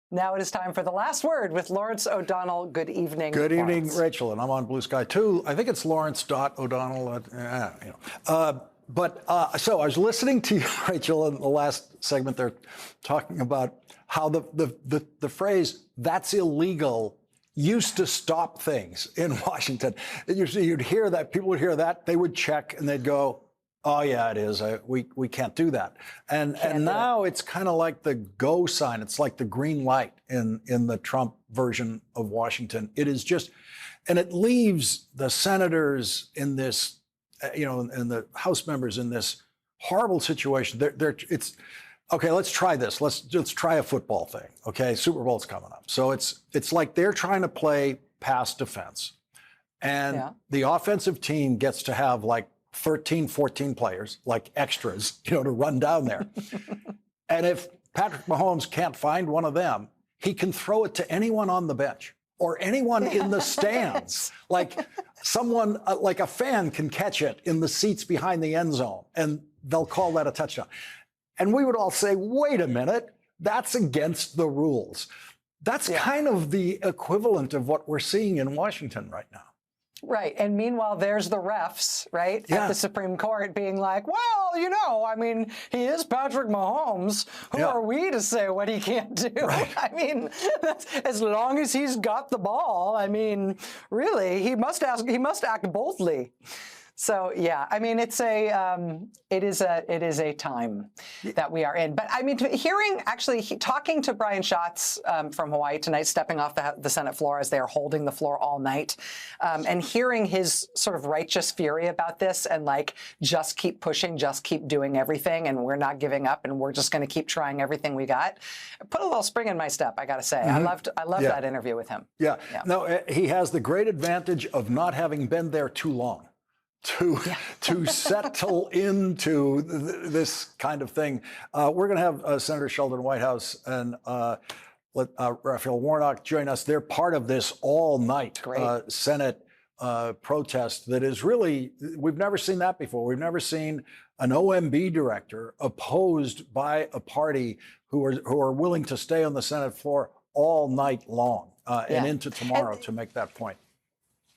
Now it is time for the last word with Lawrence O'Donnell. Good evening. Good evening, Lawrence. Rachel, and I'm on Blue Sky too. I think it's Lawrence.O'Donnell. So I was listening to you, Rachel, in the last segment. They're talking about how the phrase "that's illegal" used to stop things in Washington. You'd hear that, people would hear that, they would check and they'd go, "Oh yeah, it is. We can't do that." And now it's kind of like the go sign. It's like the green light in the Trump version of Washington. It is just, and it leaves the senators in this, and the House members in this horrible situation. It's okay. Let's try this. Let's try a football thing. Okay, Super Bowl's coming up, so it's like they're trying to play pass defense, and the offensive team gets to have like 13, 14 players, like extras, to run down there. And if Patrick Mahomes can't find one of them, he can throw it to anyone on the bench or anyone in the stands. Like someone, like a fan can catch it in the seats behind the end zone, and they'll call that a touchdown. And we would all say, wait a minute, that's against the rules. That's kind of the equivalent of what we're seeing in Washington right now. Right. And meanwhile, there's the refs, right, at the Supreme Court being like, well, he is Patrick Mahomes. Who are we to say what he can't do? Right. I mean, as long as he's got the ball, really, he must act boldly. So, yeah, it is a time that we are in. But talking to Brian Schatz from Hawaii tonight, stepping off the Senate floor as they are holding the floor all night, and hearing his sort of righteous fury about this and just keep pushing, just keep doing everything, and we're not giving up, and we're just going to keep trying everything we got. Put a little spring in my step, I got to say. Mm-hmm. I loved that interview with him. Yeah. No, he has the great advantage of not having been there too long to settle into this kind of thing. We're going to have Senator Sheldon Whitehouse and Raphael Warnock join us. They're part of this all-night Senate protest that is really, we've never seen that before. We've never seen an OMB director opposed by a party who are willing to stay on the Senate floor all night long and into tomorrow to make that point.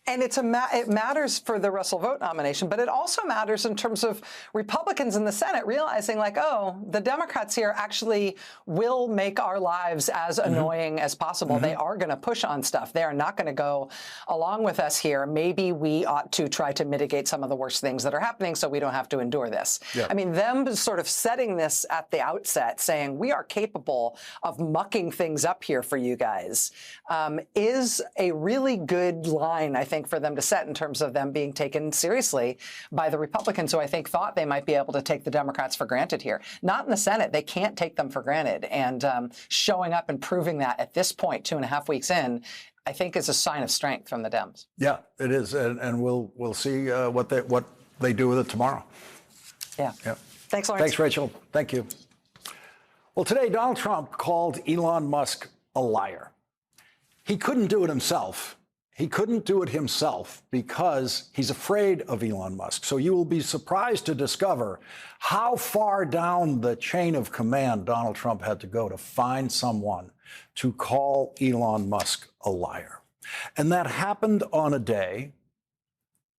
And it matters for the Russell Vogt nomination, but it also matters in terms of Republicans in the Senate realizing the Democrats here actually will make our lives as annoying as possible. Mm-hmm. They are going to push on stuff. They are not going to go along with us here. Maybe we ought to try to mitigate some of the worst things that are happening so we don't have to endure this. Yeah. Them sort of setting this at the outset, saying we are capable of mucking things up here for you guys, is a really good line, I think, for them to set in terms of them being taken seriously by the Republicans, who I think thought they might be able to take the Democrats for granted here. Not in the Senate. They can't take them for granted. And showing up and proving that at this point, 2.5 weeks in, I think is a sign of strength from the Dems. Yeah, it is. And we'll see what they do with it tomorrow. Yeah. Thanks, Lawrence. Thanks, Rachel. Thank you. Well, today, Donald Trump called Elon Musk a liar. He couldn't do it himself. He couldn't do it himself because he's afraid of Elon Musk. So you will be surprised to discover how far down the chain of command Donald Trump had to go to find someone to call Elon Musk a liar. And that happened on a day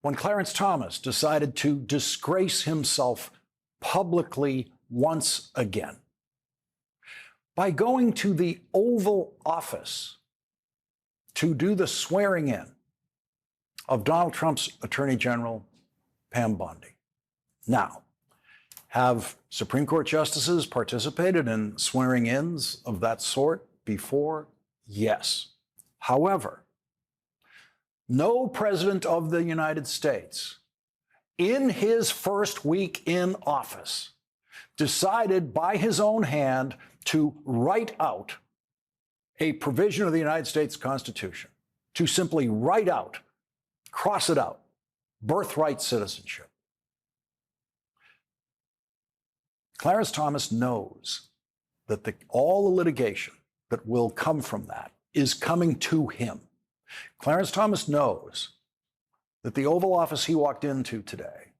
when Clarence Thomas decided to disgrace himself publicly once again by going to the Oval Office to do the swearing in of Donald Trump's Attorney General, Pam Bondi. Now, have Supreme Court justices participated in swearing-ins of that sort before? Yes. However, no president of the United States, in his first week in office, decided by his own hand to write out a provision of the United States Constitution, to simply write out, cross it out, birthright citizenship. Clarence Thomas knows that all the litigation that will come from that is coming to him. Clarence Thomas knows that the Oval Office he walked into today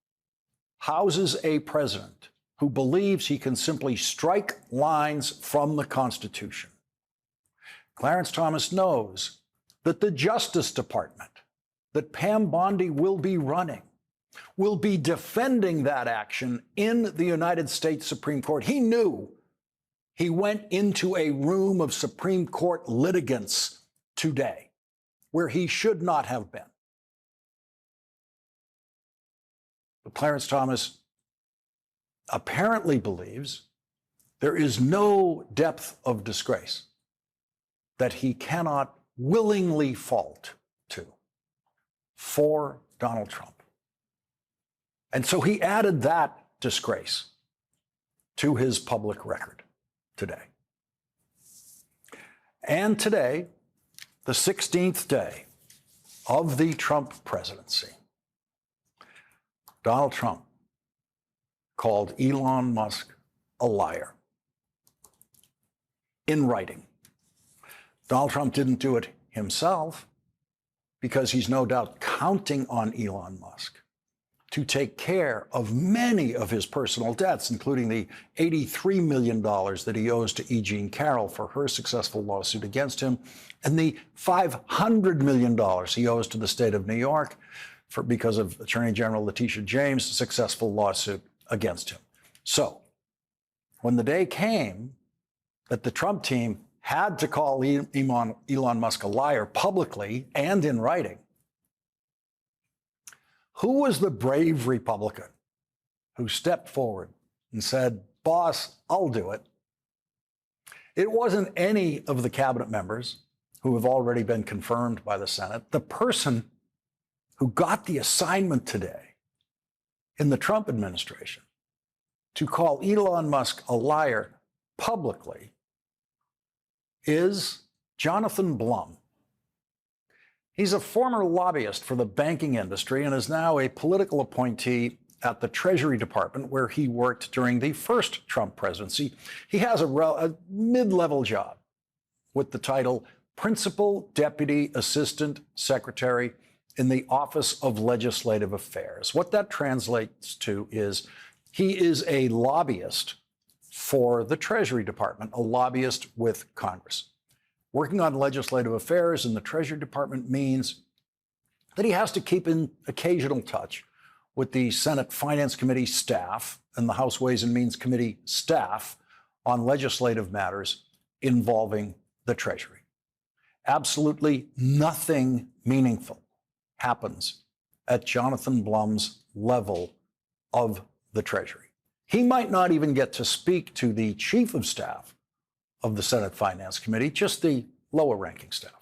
houses a president who believes he can simply strike lines from the Constitution Clarence Thomas knows that the Justice Department that Pam Bondi will be running will be defending that action in the United States Supreme Court. He knew he went into a room of Supreme Court litigants today where he should not have been. But Clarence Thomas apparently believes there is no depth of disgrace that he cannot willingly fault to for Donald Trump. And so he added that disgrace to his public record today. And today, the 16th day of the Trump presidency, Donald Trump called Elon Musk a liar in writing. Donald Trump didn't do it himself because he's no doubt counting on Elon Musk to take care of many of his personal debts, including the $83 million that he owes to E. Jean Carroll for her successful lawsuit against him, and the $500 million he owes to the state of New York because of Attorney General Letitia James' successful lawsuit against him. So when the day came that the Trump team had to call Elon Musk a liar publicly and in writing, who was the brave Republican who stepped forward and said, "Boss, I'll do it"? It wasn't any of the cabinet members who have already been confirmed by the Senate. The person who got the assignment today in the Trump administration to call Elon Musk a liar publicly is Jonathan Blum. He's a former lobbyist for the banking industry and is now a political appointee at the Treasury Department, where he worked during the first Trump presidency. He has a mid-level job with the title Principal Deputy Assistant Secretary in the Office of Legislative Affairs. What that translates to is he is a lobbyist for the Treasury Department, a lobbyist with Congress. Working on legislative affairs in the Treasury Department means that he has to keep in occasional touch with the Senate Finance Committee staff and the House Ways and Means Committee staff on legislative matters involving the Treasury. Absolutely nothing meaningful happens at Jonathan Blum's level of the Treasury. He might not even get to speak to the chief of staff of the Senate Finance Committee, just the lower ranking staff.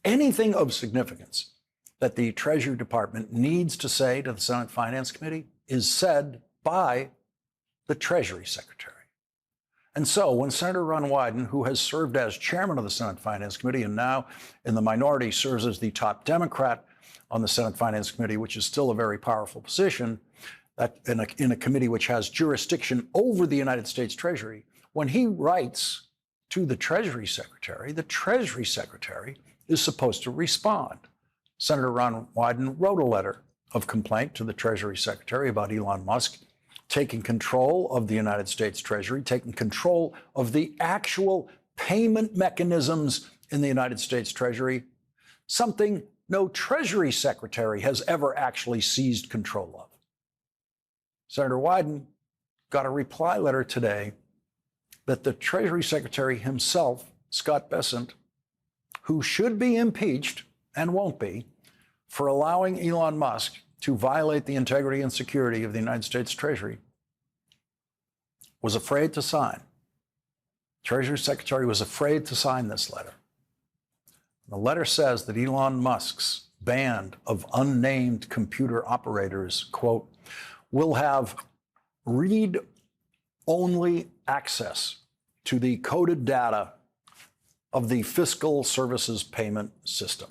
Anything of significance that the Treasury Department needs to say to the Senate Finance Committee is said by the Treasury Secretary. And so when Senator Ron Wyden, who has served as chairman of the Senate Finance Committee and now in the minority serves as the top Democrat on the Senate Finance Committee, which is still a very powerful position, that in a committee which has jurisdiction over the United States Treasury, when he writes to the Treasury Secretary is supposed to respond. Senator Ron Wyden wrote a letter of complaint to the Treasury Secretary about Elon Musk taking control of the United States Treasury, taking control of the actual payment mechanisms in the United States Treasury, something no Treasury Secretary has ever actually seized control of. Senator Wyden got a reply letter today that the Treasury Secretary himself, Scott Bessent, who should be impeached and won't be for allowing Elon Musk to violate the integrity and security of the United States Treasury, was afraid to sign. Treasury Secretary was afraid to sign this letter. The letter says that Elon Musk's band of unnamed computer operators, quote, will have read-only access to the coded data of the Fiscal Services Payment System.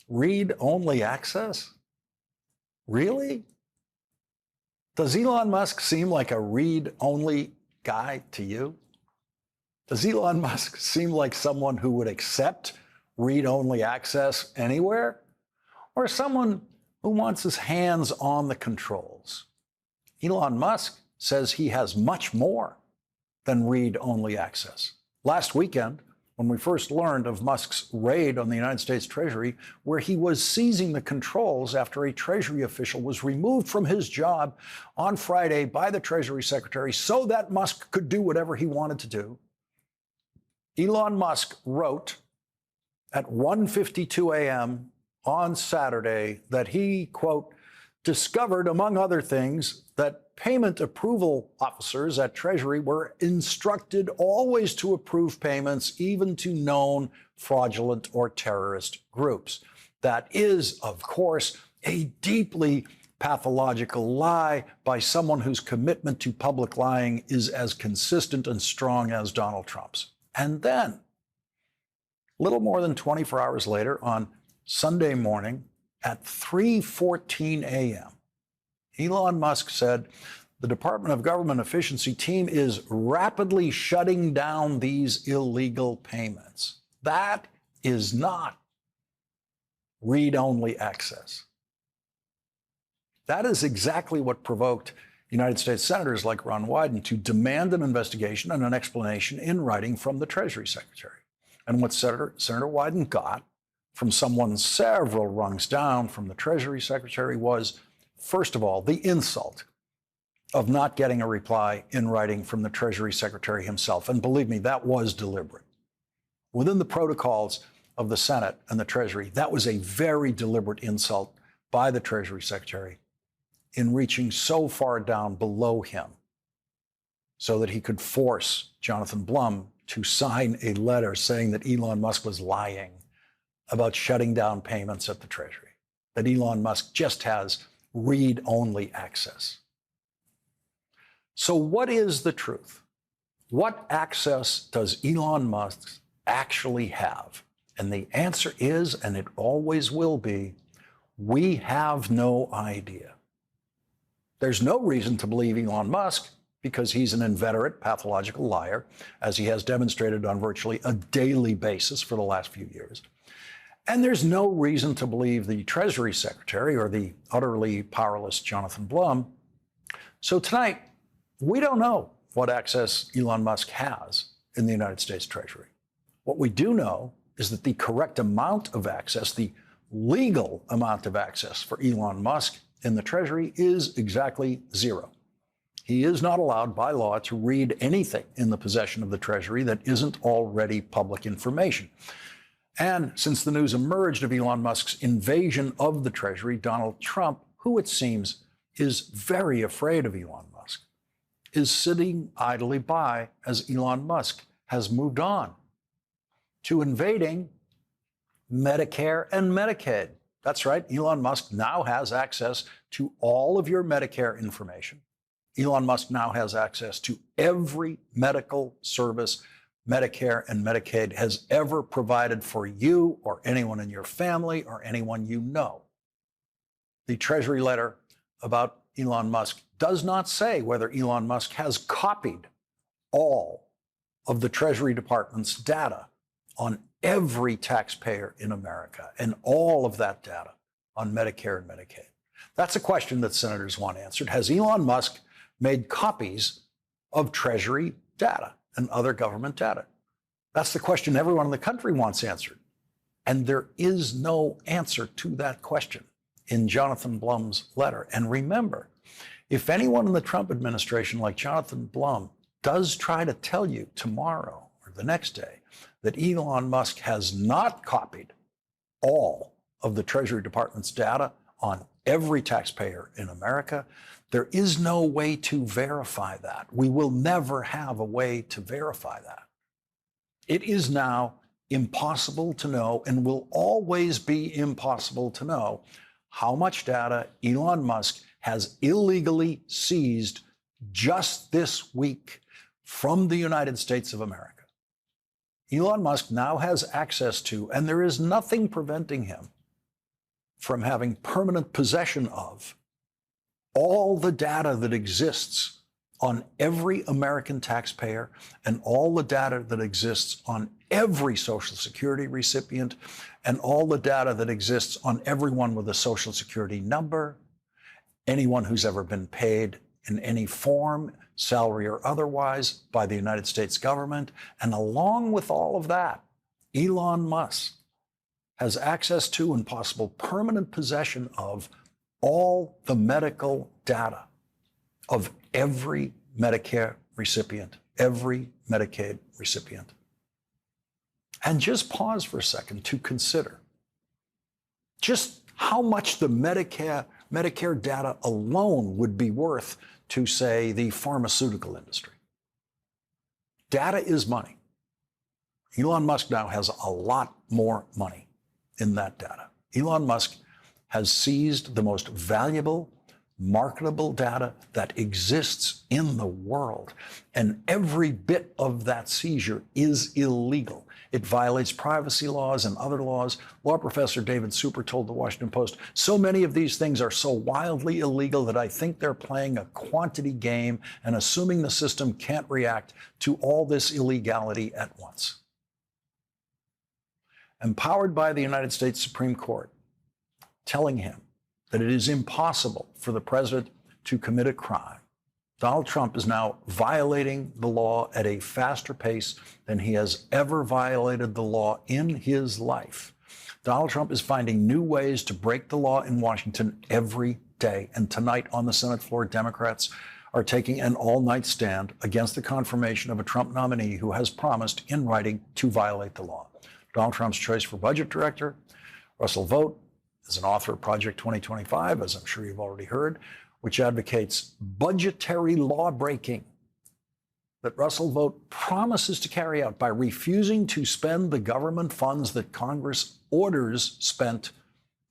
Read-only access? Really? Does Elon Musk seem like a read-only guy to you? Does Elon Musk seem like someone who would accept read-only access anywhere? Or someone who wants his hands on the controls? Elon Musk says he has much more than read-only access. Last weekend, when we first learned of Musk's raid on the United States Treasury, where he was seizing the controls after a Treasury official was removed from his job on Friday by the Treasury Secretary so that Musk could do whatever he wanted to do. Elon Musk wrote at 1:52 a.m. on Saturday that he, quote, discovered, among other things, that payment approval officers at Treasury were instructed always to approve payments, even to known fraudulent or terrorist groups. That is, of course, a deeply pathological lie by someone whose commitment to public lying is as consistent and strong as Donald Trump's. And then, little more than 24 hours later, on Sunday morning at 3:14 a.m., Elon Musk said the Department of Government Efficiency team is rapidly shutting down these illegal payments. That is not read-only access. That is exactly what provoked United States senators like Ron Wyden to demand an investigation and an explanation in writing from the Treasury Secretary. And what Senator Wyden got from someone several rungs down from the Treasury Secretary was, first of all, the insult of not getting a reply in writing from the Treasury Secretary himself. And believe me, that was deliberate. Within the protocols of the Senate and the Treasury, that was a very deliberate insult by the Treasury Secretary in reaching so far down below him so that he could force Jonathan Blum to sign a letter saying that Elon Musk was lying about shutting down payments at the Treasury, that Elon Musk just has read-only access. So what is the truth? What access does Elon Musk actually have? And the answer is, and it always will be, we have no idea. There's no reason to believe Elon Musk because he's an inveterate pathological liar, as he has demonstrated on virtually a daily basis for the last few years. And there's no reason to believe the Treasury Secretary or the utterly powerless Jonathan Blum. So tonight, we don't know what access Elon Musk has in the United States Treasury. What we do know is that the correct amount of access, the legal amount of access for Elon Musk in the Treasury is exactly zero. He is not allowed by law to read anything in the possession of the Treasury that isn't already public information. And since the news emerged of Elon Musk's invasion of the Treasury, Donald Trump, who it seems is very afraid of Elon Musk, is sitting idly by as Elon Musk has moved on to invading Medicare and Medicaid. That's right, Elon Musk now has access to all of your Medicare information. Elon Musk now has access to every medical service Medicare and Medicaid has ever provided for you or anyone in your family or anyone you know. The Treasury letter about Elon Musk does not say whether Elon Musk has copied all of the Treasury Department's data on every taxpayer in America and all of that data on Medicare and Medicaid. That's a question that senators want answered. Has Elon Musk made copies of Treasury data and other government data? That's the question everyone in the country wants answered. And there is no answer to that question in Jonathan Blum's letter. And remember, if anyone in the Trump administration like Jonathan Blum does try to tell you tomorrow or the next day that Elon Musk has not copied all of the Treasury Department's data on every taxpayer in America, there is no way to verify that. We will never have a way to verify that. It is now impossible to know and will always be impossible to know how much data Elon Musk has illegally seized just this week from the United States of America. Elon Musk now has access to, and there is nothing preventing him from having permanent possession of, all the data that exists on every American taxpayer and all the data that exists on every Social Security recipient and all the data that exists on everyone with a Social Security number, anyone who's ever been paid in any form salary or otherwise, by the United States government. And along with all of that, Elon Musk has access to and possible permanent possession of all the medical data of every Medicare recipient, every Medicaid recipient. And just pause for a second to consider just how much the Medicare data alone would be worth to, say, the pharmaceutical industry. Data is money. Elon Musk now has a lot more money in that data. Elon Musk has seized the most valuable, marketable data that exists in the world. And every bit of that seizure is illegal. It violates privacy laws and other laws. Law professor David Super told the Washington Post, so many of these things are so wildly illegal that I think they're playing a quantity game and assuming the system can't react to all this illegality at once. Empowered by the United States Supreme Court, telling him that it is impossible for the president to commit a crime, Donald Trump is now violating the law at a faster pace than he has ever violated the law in his life. Donald Trump is finding new ways to break the law in Washington every day. And tonight on the Senate floor, Democrats are taking an all-night stand against the confirmation of a Trump nominee who has promised in writing to violate the law. Donald Trump's choice for budget director, Russell Vought, is an author of Project 2025, as I'm sure you've already heard, which advocates budgetary law breaking that Russell Vought promises to carry out by refusing to spend the government funds that Congress orders spent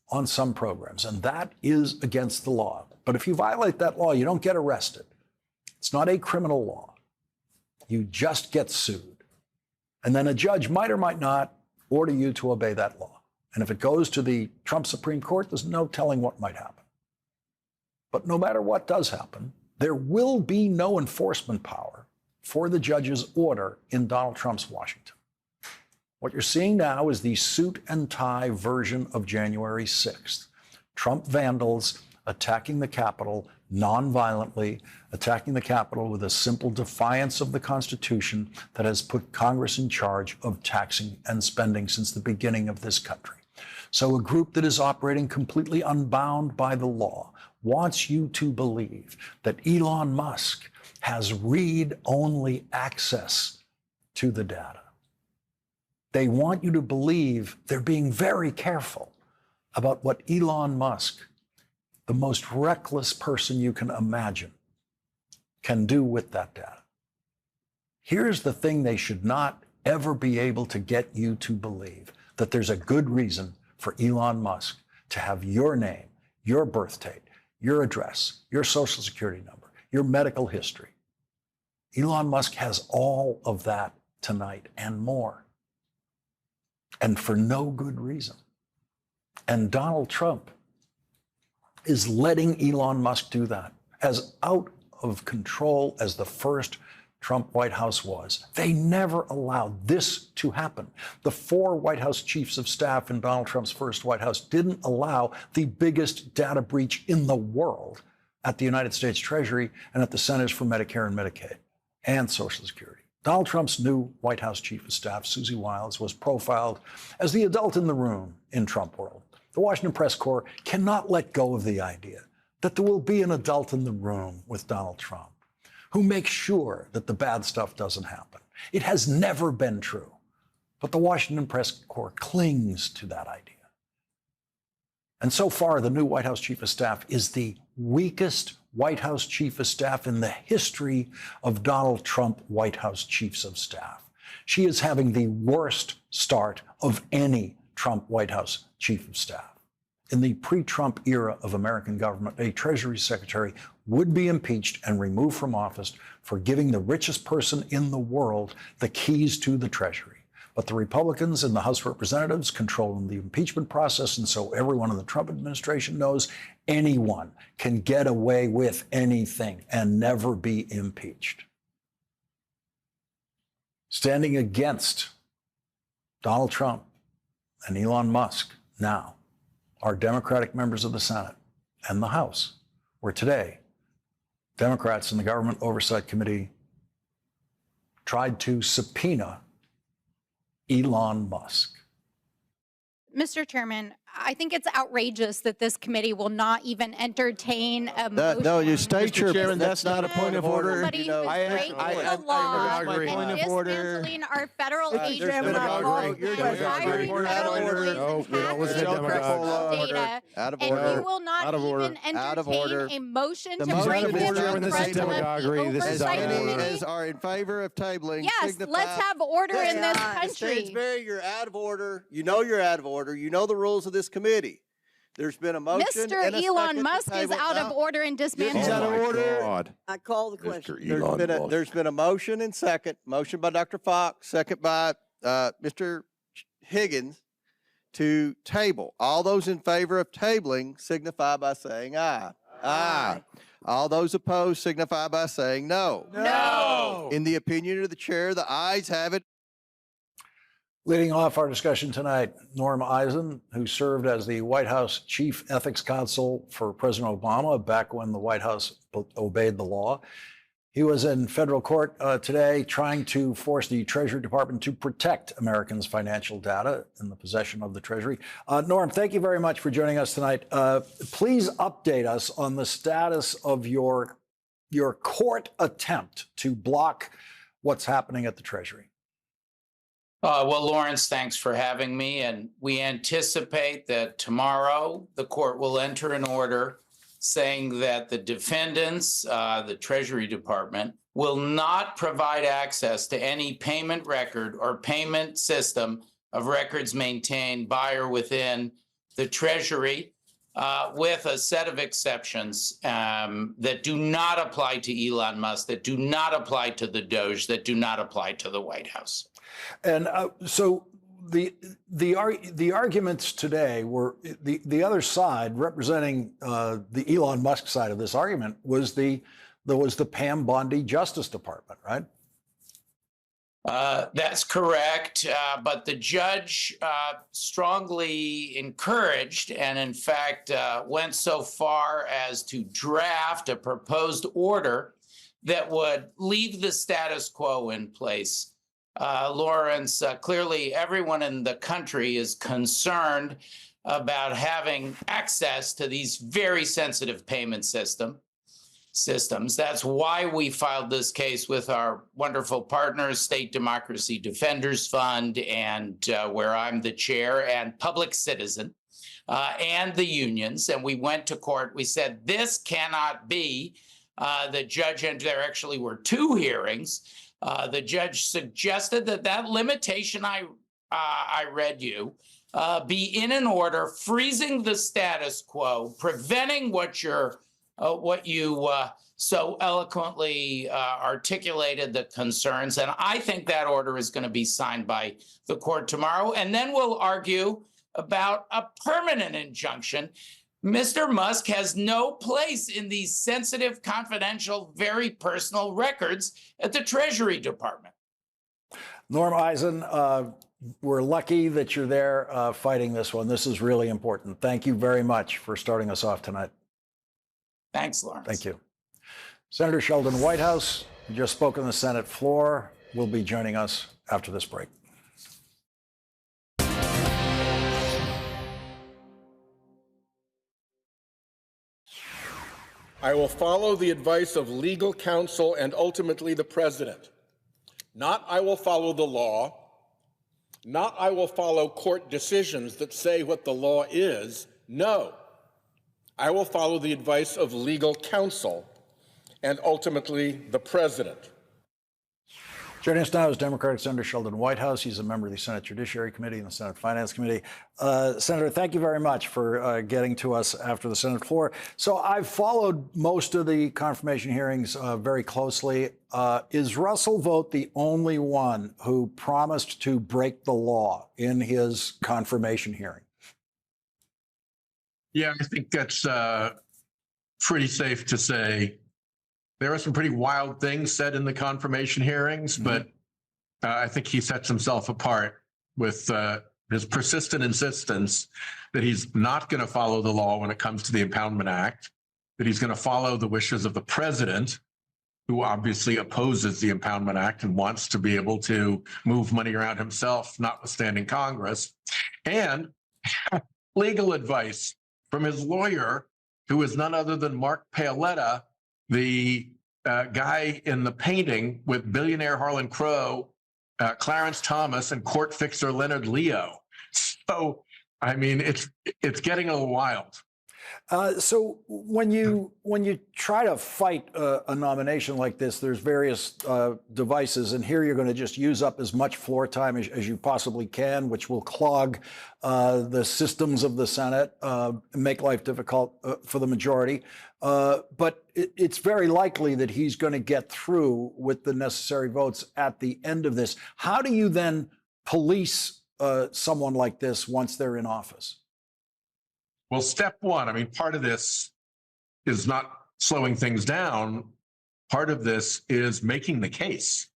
on some programs. And that is against the law. But if you violate that law, you don't get arrested. It's not a criminal law. You just get sued. And then a judge might or might not order you to obey that law. And if it goes to the Trump Supreme Court, there's no telling what might happen. But no matter what does happen, there will be no enforcement power for the judge's order in Donald Trump's Washington. What you're seeing now is the suit and tie version of January 6th. Trump vandals attacking the Capitol nonviolently, attacking the Capitol with a simple defiance of the Constitution that has put Congress in charge of taxing and spending since the beginning of this country. So a group that is operating completely unbound by the law wants you to believe that Elon Musk has read-only access to the data. They want you to believe they're being very careful about what Elon Musk, the most reckless person you can imagine, can do with that data. Here's the thing they should not ever be able to get you to believe, that there's a good reason for Elon Musk to have your name, your birth date, your address, your social security number, your medical history. Elon Musk has all of that tonight and more, and for no good reason. And Donald Trump is letting Elon Musk do that. As out of control as the first Trump White House was, they never allowed this to happen. The 4 White House chiefs of staff in Donald Trump's first White House didn't allow the biggest data breach in the world at the United States Treasury and at the Centers for Medicare and Medicaid and Social Security. Donald Trump's new White House chief of staff, Susie Wiles, was profiled as the adult in the room in Trump world. The Washington Press Corps cannot let go of the idea that there will be an adult in the room with Donald Trump who makes sure that the bad stuff doesn't happen. It has never been true, but the Washington Press Corps clings to that idea. And so far, the new White House chief of staff is the weakest White House chief of staff in the history of Donald Trump White House chiefs of staff. She is having the worst start of any Trump White House chief of staff. In the pre-Trump era of American government, a Treasury Secretary would be impeached and removed from office for giving the richest person in the world the keys to the Treasury. But the Republicans in the House of Representatives control the impeachment process, and so everyone in the Trump administration knows anyone can get away with anything and never be impeached. Standing against Donald Trump and Elon Musk now are Democratic members of the Senate and the House, where today Democrats in the Government Oversight Committee tried to subpoena Elon Musk. Mr. Chairman, I think it's outrageous that this committee will not even entertain a motion. No, you state your. Chairman, that's not a point of order. Somebody who's breaking I the law agree. and Point of order. dismantling our federal agencies Chairman, I agree. and You're hiring demagoguing. federal Out of order. employees No, and we don't listen to hacking demagogues. data, Out of and order. we will not Out of order. even Out of order. entertain a motion The to motion bring is this order. in This is front of the demagoguery. This is out of oversight order. committee. As are in favor of tabling. Yes, signify. let's have order in this Mr. country. Stansbury, you're out of order. You know you're out of order. You know the rules of this committee. There's been a motion. Mr. and a Elon second to Musk is table. out of Now, order and dismantling. He's out of order. God. I call the question. Mr. Elon Musk. There's been a motion and second. Motion by Dr. Fox, second by Mr. Higgins to table. All those in favor of tabling signify by saying aye. Aye. All those opposed signify by saying no. No. In the opinion of the chair, the ayes have it. Leading off our discussion tonight, Norm Eisen, who served as the White House chief ethics counsel for President Obama back when the White House obeyed the law. He was in federal court today trying to force the Treasury Department to protect Americans' financial data in the possession of the Treasury. Norm, thank you very much for joining us tonight. Please update us on the status of your court attempt to block what's happening at the Treasury. Well, Lawrence, thanks for having me. And we anticipate that tomorrow the court will enter an order saying that the defendants, the Treasury Department, will not provide access to any payment record or payment system of records maintained by or within the Treasury, with a set of exceptions that do not apply to Elon Musk, that do not apply to the DOJ, that do not apply to the White House. And so the arguments today were the other side representing the Elon Musk side of this argument was the Pam Bondi Justice Department, right? That's correct. But the judge strongly encouraged and, in fact, went so far as to draft a proposed order that would leave the status quo in place. Lawrence, clearly everyone in the country is concerned about having access to these very sensitive payment systems. That's why we filed this case with our wonderful partners, State Democracy Defenders Fund, and where I'm the chair, and Public Citizen, and the unions. And we went to court. We said, this cannot be. The judge, and there actually were two hearings. The judge suggested that limitation I read you be in an order freezing the status quo, preventing what you so eloquently articulated the concerns. And I think that order is going to be signed by the court tomorrow. And then we'll argue about a permanent injunction. Mr. Musk has no place in these sensitive, confidential, very personal records at the Treasury Department. Norm Eisen, we're lucky that you're there fighting this one. This is really important. Thank you very much for starting us off tonight. Thanks, Lawrence. Thank you. Senator Sheldon Whitehouse, who just spoke on the Senate floor, will be joining us after this break. I will follow the advice of legal counsel and ultimately the president. Not I will follow the law, not I will follow court decisions that say what the law is. No, I will follow the advice of legal counsel and ultimately the president. Joining us now is Democratic Senator Sheldon Whitehouse. He's a member of the Senate Judiciary Committee and the Senate Finance Committee. Senator, thank you very much for getting to us after the Senate floor. So I've followed most of the confirmation hearings very closely. Is Russell Vought the only one who promised to break the law in his confirmation hearing? Yeah, I think that's pretty safe to say. There were some pretty wild things said in the confirmation hearings, but I think he sets himself apart with his persistent insistence that he's not going to follow the law when it comes to the Impoundment Act. that he's going to follow the wishes of the president, who obviously opposes the Impoundment Act and wants to be able to move money around himself, notwithstanding Congress, and legal advice from his lawyer, who is none other than Mark Paoletta, the guy in the painting with billionaire Harlan Crow, Clarence Thomas, and court fixer Leonard Leo. So, I mean, it's getting a little wild. So when you try to fight a nomination like this, there's various devices, and here you're going to just use up as much floor time as you possibly can, which will clog the systems of the Senate, make life difficult for the majority. But it's very likely that he's going to get through with the necessary votes at the end of this. How do you then police someone like this once they're in office? Well, step one, I mean, part of this is not slowing things down. Part of this is making the case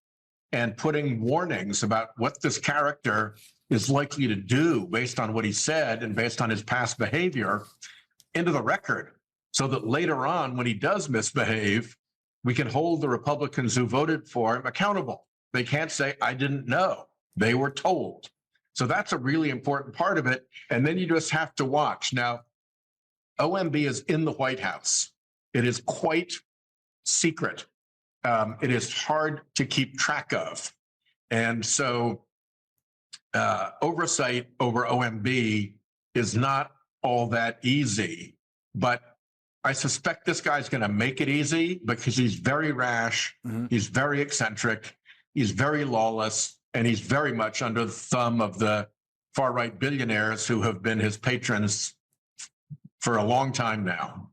and putting warnings about what this character is likely to do based on what he said and based on his past behavior into the record, so that later on, when he does misbehave, we can hold the Republicans who voted for him accountable. They can't say, I didn't know. They were told. So that's a really important part of it. And then you just have to watch. Now, OMB is in the White House. It is quite secret. It is hard to keep track of. And so oversight over OMB is not all that easy. But I suspect this guy's going to make it easy because he's very rash. Mm-hmm. He's very eccentric. He's very lawless. And he's very much under the thumb of the far-right billionaires who have been his patrons for a long time now.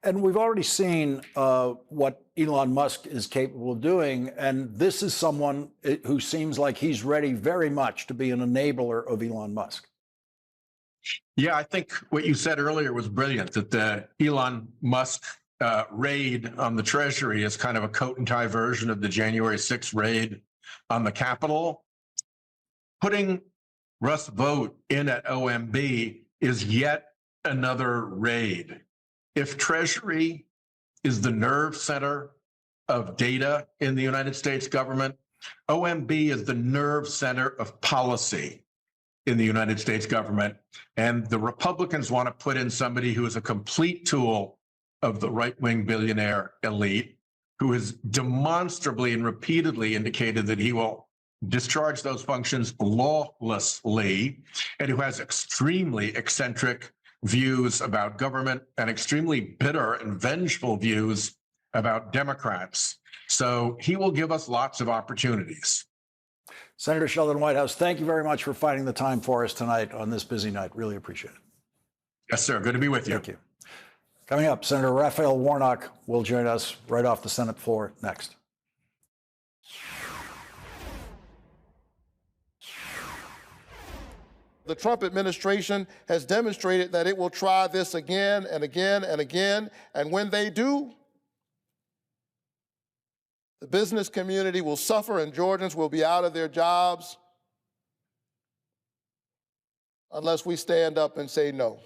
And we've already seen what Elon Musk is capable of doing. And this is someone who seems like he's ready very much to be an enabler of Elon Musk. Yeah, I think what you said earlier was brilliant, that the Elon Musk raid on the Treasury is kind of a coat and tie version of the January 6th raid on the Capitol. Putting Russ Vought in at OMB is yet another raid. If Treasury is the nerve center of data in the United States government, OMB is the nerve center of policy in the United States government. And the Republicans want to put in somebody who is a complete tool of the right-wing billionaire elite, who has demonstrably and repeatedly indicated that he will discharge those functions lawlessly, and who has extremely eccentric views about government and extremely bitter and vengeful views about Democrats. So he will give us lots of opportunities. Senator Sheldon Whitehouse, thank you very much for finding the time for us tonight on this busy night. Really appreciate it. Yes, sir. Good to be with you. Thank you. Coming up, Senator Raphael Warnock will join us right off the Senate floor next. The Trump administration has demonstrated that it will try this again and again and again. And when they do, the business community will suffer and Georgians will be out of their jobs unless we stand up and say no.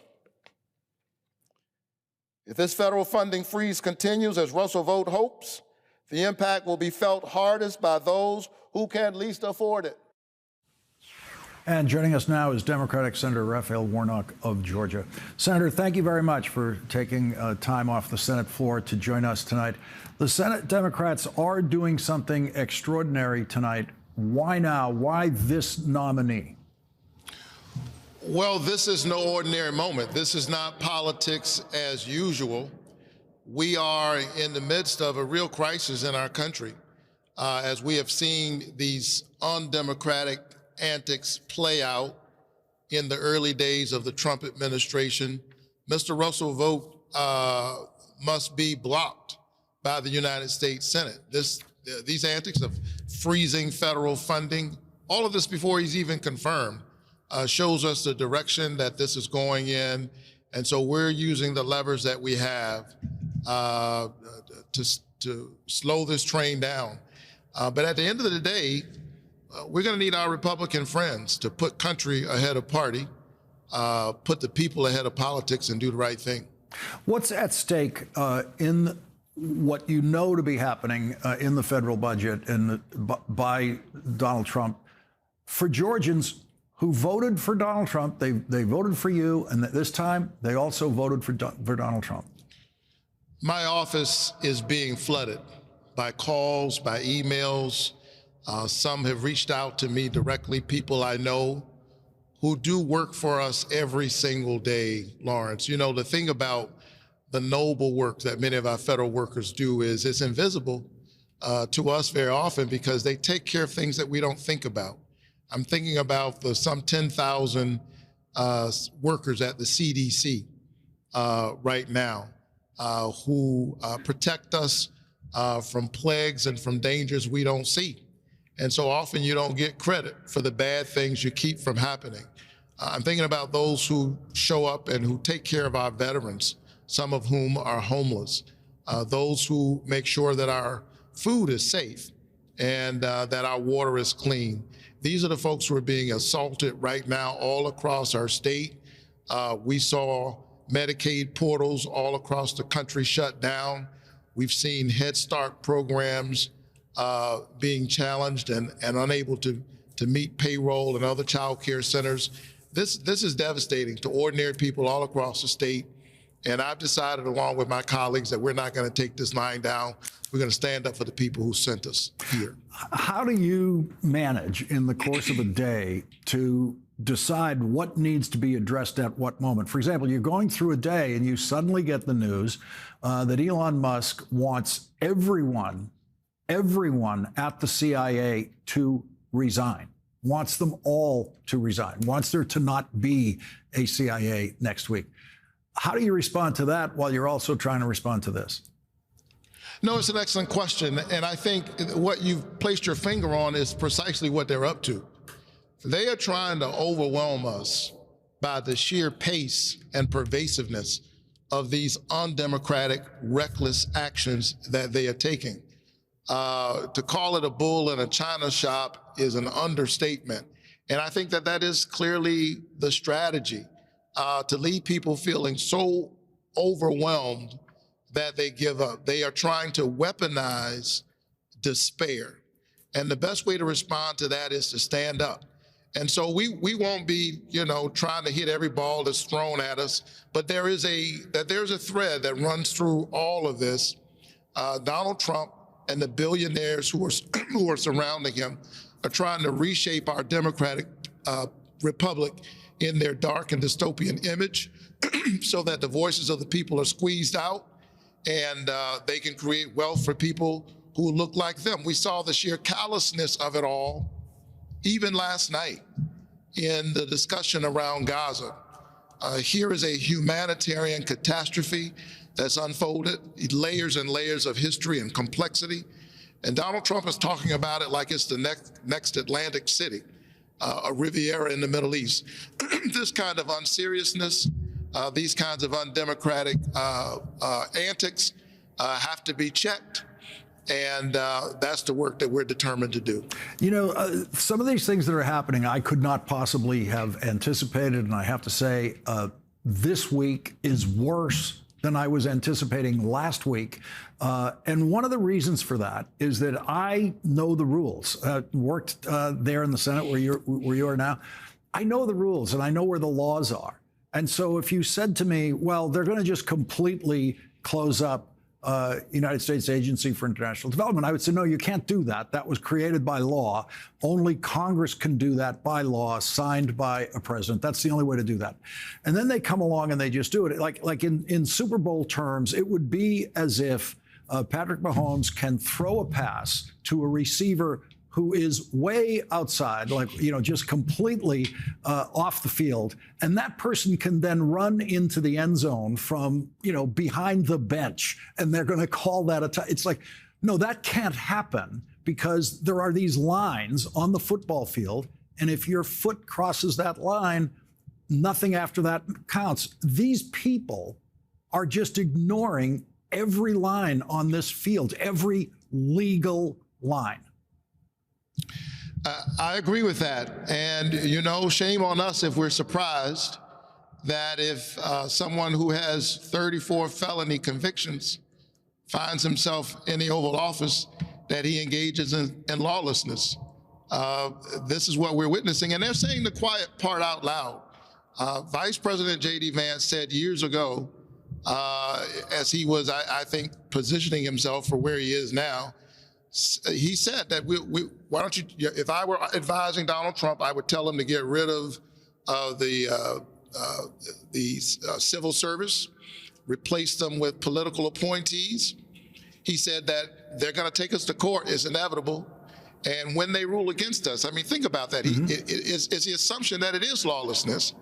If this federal funding freeze continues as Russell Vought hopes, the impact will be felt hardest by those who can least afford it. And joining us now is Democratic Senator Raphael Warnock of Georgia. Senator, thank you very much for taking time off the Senate floor to join us tonight. The Senate Democrats are doing something extraordinary tonight. Why now? Why this nominee? Well, this is no ordinary moment. This is not politics as usual. We are in the midst of a real crisis in our country, as we have seen these undemocratic antics play out in the early days of the Trump administration. Mr. Russell Vought must be blocked by the United States Senate. These antics of freezing federal funding, all of this before he's even confirmed, shows us the direction that this is going in. And so we're using the levers that we have to slow this train down. But at the end of the day, we're going to need our Republican friends to put country ahead of party, put the people ahead of politics, and do the right thing. What's at stake in what you know to be happening in the federal budget and by Donald Trump for Georgians who voted for Donald Trump? They voted for you, and this time they also voted for Donald Trump. My office is being flooded by calls, by emails. Some have reached out to me directly, people I know who do work for us every single day, Lawrence. You know, the thing about the noble work that many of our federal workers do is it's invisible to us very often because they take care of things that we don't think about. I'm thinking about the some 10,000 workers at the CDC right now who protect us from plagues and from dangers we don't see. And so often you don't get credit for the bad things you keep from happening. I'm thinking about those who show up and who take care of our veterans, some of whom are homeless, those who make sure that our food is safe and that our water is clean. These are the folks who are being assaulted right now all across our state. We saw Medicaid portals all across the country shut down. We've seen Head Start programs being challenged and unable to meet payroll and other child care centers. This is devastating to ordinary people all across the state. And I've decided, along with my colleagues, that we're not going to take this line down. We're going to stand up for the people who sent us here. How do you manage in the course of a day to decide what needs to be addressed at what moment? For example, you're going through a day and you suddenly get the news that Elon Musk wants everyone at the CIA to resign, wants them all to resign, wants there to not be a CIA next week. How do you respond to that while you're also trying to respond to this? No, it's an excellent question. And I think what you've placed your finger on is precisely what they're up to. They are trying to overwhelm us by the sheer pace and pervasiveness of these undemocratic, reckless actions that they are taking. To call it a bull in a china shop is an understatement. And I think that that is clearly the strategy, to leave people feeling so overwhelmed that they give up. They are trying to weaponize despair. And the best way to respond to that is to stand up. And so we won't be, trying to hit every ball that's thrown at us, but there's a thread that runs through all of this. Donald Trump and the billionaires who are surrounding him are trying to reshape our democratic republic in their dark and dystopian image so that the voices of the people are squeezed out and they can create wealth for people who look like them. We saw the sheer callousness of it all even last night in the discussion around Gaza. Here is a humanitarian catastrophe that's unfolded, layers and layers of history and complexity. And Donald Trump is talking about it like it's the next Atlantic city, a Riviera in the Middle East. This kind of unseriousness, these kinds of undemocratic antics have to be checked. And that's the work that we're determined to do. Some of these things that are happening, I could not possibly have anticipated. And I have to say, this week is worse than I was anticipating last week. And one of the reasons for that is that I know the rules. Worked there in the Senate where you are now. I know the rules and I know where the laws are. And so if you said to me, well, they're going to just completely close up United States Agency for International Development, I would say, no, you can't do that. That was created by law. Only Congress can do that by law, signed by a president. That's the only way to do that. And then they come along and they just do it. Like in Super Bowl terms, it would be as if Patrick Mahomes can throw a pass to a receiver who is way outside, just completely off the field. And that person can then run into the end zone from, behind the bench. And they're going to call that a touchdown. It's like, no, that can't happen because there are these lines on the football field. And if your foot crosses that line, nothing after that counts. These people are just ignoring every line on this field, every legal line. I agree with that. And, shame on us if we're surprised that if someone who has 34 felony convictions finds himself in the Oval Office, that he engages in lawlessness. This is what we're witnessing. And they're saying the quiet part out loud. Vice President J.D. Vance said years ago, as he was, I think, positioning himself for where he is now, he said that why don't you, if I were advising Donald Trump, I would tell him to get rid of the civil service, replace them with political appointees. He said that they're going to take us to court. It's inevitable. And when they rule against us, I mean, think about that. It's the assumption that it is lawlessness.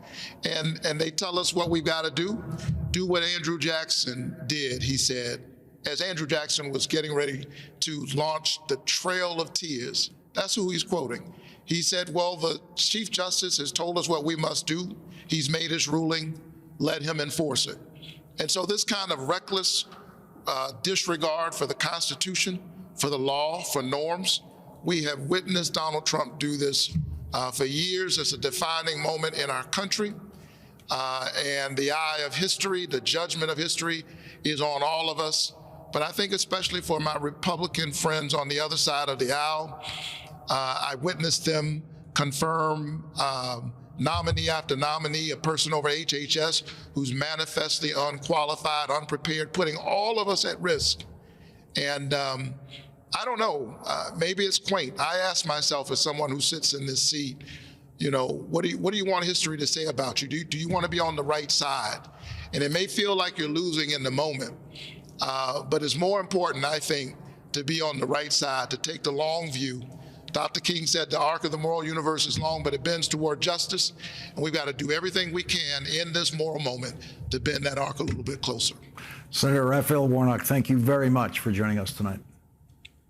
And they tell us what we've got to do what Andrew Jackson did, he said, as Andrew Jackson was getting ready to launch the Trail of Tears. That's who he's quoting. He said, well, the Chief Justice has told us what we must do. He's made his ruling. Let him enforce it. And so this kind of reckless disregard for the Constitution, for the law, for norms, we have witnessed Donald Trump do this for years. It's a defining moment in our country. And the eye of history, the judgment of history is on all of us. But I think especially for my Republican friends on the other side of the aisle, I witnessed them confirm nominee after nominee, a person over HHS who's manifestly unqualified, unprepared, putting all of us at risk. And I don't know, maybe it's quaint. I ask myself as someone who sits in this seat, you know, what do you want history to say about you? Do you want to be on the right side? And it may feel like you're losing in the moment, but it's more important, I think, to be on the right side, to take the long view. Dr. King said the arc of the moral universe is long, but it bends toward justice. And we've got to do everything we can in this moral moment to bend that arc a little bit closer. Senator Raphael Warnock, thank you very much for joining us tonight.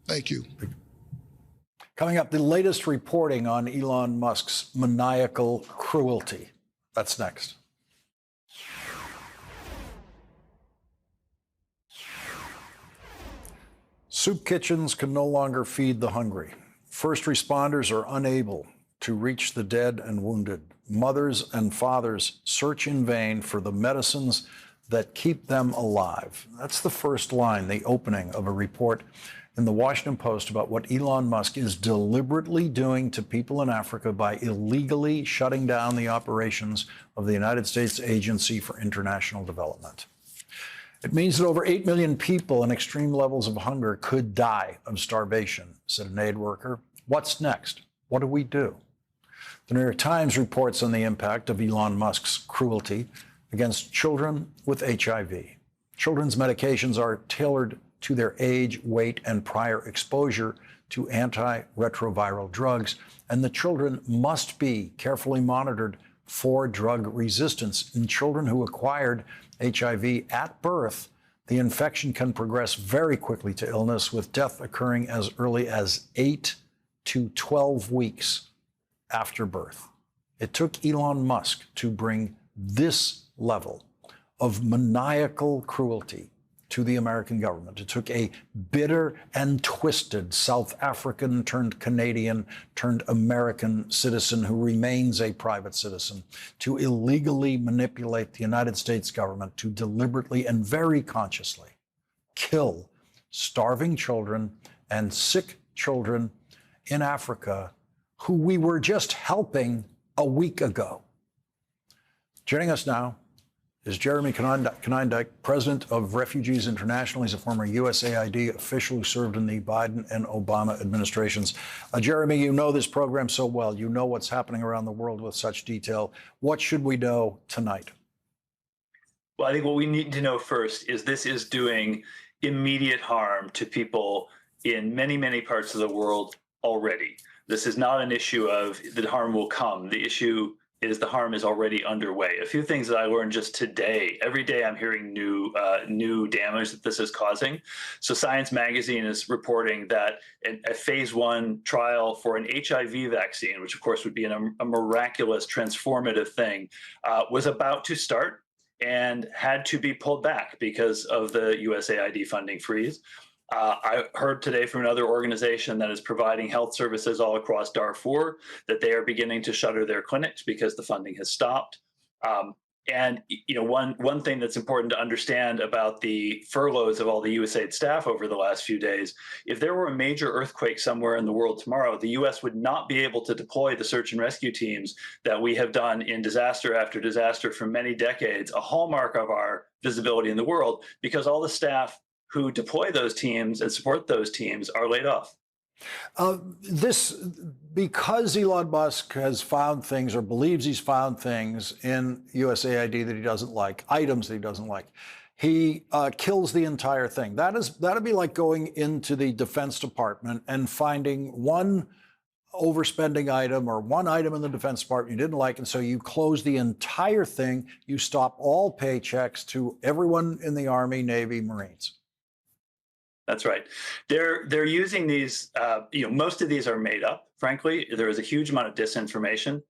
Thank you. Coming up, the latest reporting on Elon Musk's maniacal cruelty. That's next. Soup kitchens can no longer feed the hungry. First responders are unable to reach the dead and wounded. Mothers and fathers search in vain for the medicines that keep them alive. That's the first line, the opening of a report in the Washington Post about what Elon Musk is deliberately doing to people in Africa by illegally shutting down the operations of the United States Agency for International Development. It means that over 8 million people in extreme levels of hunger could die of starvation, said an aid worker. What's next? What do we do? The New York Times reports on the impact of Elon Musk's cruelty against children with HIV. Children's medications are tailored to their age, weight, and prior exposure to antiretroviral drugs, and the children must be carefully monitored for drug resistance. In children who acquired HIV at birth, the infection can progress very quickly to illness, with death occurring as early as 8 to 12 weeks after birth. It took Elon Musk to bring this level of maniacal cruelty to the American government. It took a bitter and twisted South African turned Canadian turned American citizen who remains a private citizen to illegally manipulate the United States government to deliberately and very consciously kill starving children and sick children in Africa who we were just helping a week ago. Joining us now is Jeremy Konyndyk, president of Refugees International. He's a former USAID official who served in the Biden and Obama administrations. Jeremy, you know this program so well. You know what's happening around the world with such detail. What should we know tonight? Well, I think what we need to know first is this is doing immediate harm to people in many, many parts of the world already. This is not an issue of the harm will come. The issue is the harm is already underway. A few things that I learned just today. Every day I'm hearing new damage that this is causing. So Science Magazine is reporting that a phase 1 trial for an HIV vaccine, which of course would be a miraculous, transformative thing, was about to start and had to be pulled back because of the USAID funding freeze. I heard today from another organization that is providing health services all across Darfur that they are beginning to shutter their clinics because the funding has stopped. And one thing that's important to understand about the furloughs of all the USAID staff over the last few days, if there were a major earthquake somewhere in the world tomorrow, the U.S. would not be able to deploy the search and rescue teams that we have done in disaster after disaster for many decades, a hallmark of our visibility in the world, because all the staff who deploy those teams and support those teams are laid off. Because Elon Musk has found things or believes he's found things in USAID that he doesn't like, items that he doesn't like, he kills the entire thing. That'd be like going into the Defense Department and finding one overspending item or one item in the Defense Department you didn't like, and so you close the entire thing. You stop all paychecks to everyone in the Army, Navy, Marines. That's right. They're using these. Most of these are made up. Frankly, there is a huge amount of disinformation,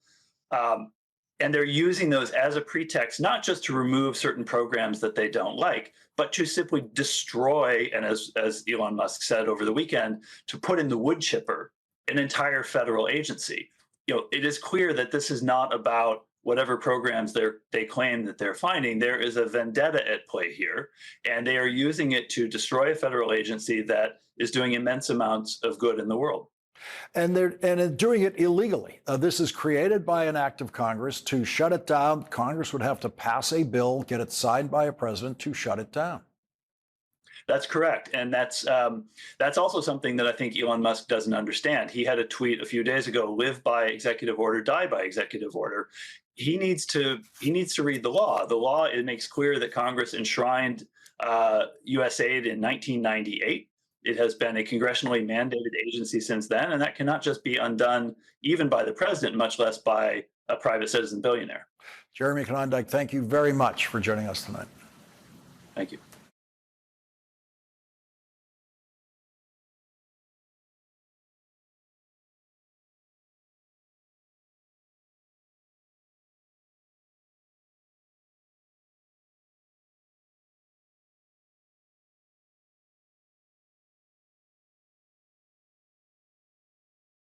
and they're using those as a pretext, not just to remove certain programs that they don't like, but to simply destroy. And as Elon Musk said over the weekend, to put in the wood chipper an entire federal agency. It is clear that this is not about whatever programs they claim that they're finding. There is a vendetta at play here, and they are using it to destroy a federal agency that is doing immense amounts of good in the world. And they're doing it illegally. This is created by an act of Congress. To shut it down, Congress would have to pass a bill, get it signed by a president to shut it down. That's correct. And that's also something that I think Elon Musk doesn't understand. He had a tweet a few days ago, live by executive order, die by executive order. He needs to read the law. The law, it makes clear that Congress enshrined USAID in 1998. It has been a congressionally mandated agency since then, and that cannot just be undone even by the president, much less by a private citizen billionaire. Jeremy Konyndyk, thank you very much for joining us tonight. Thank you.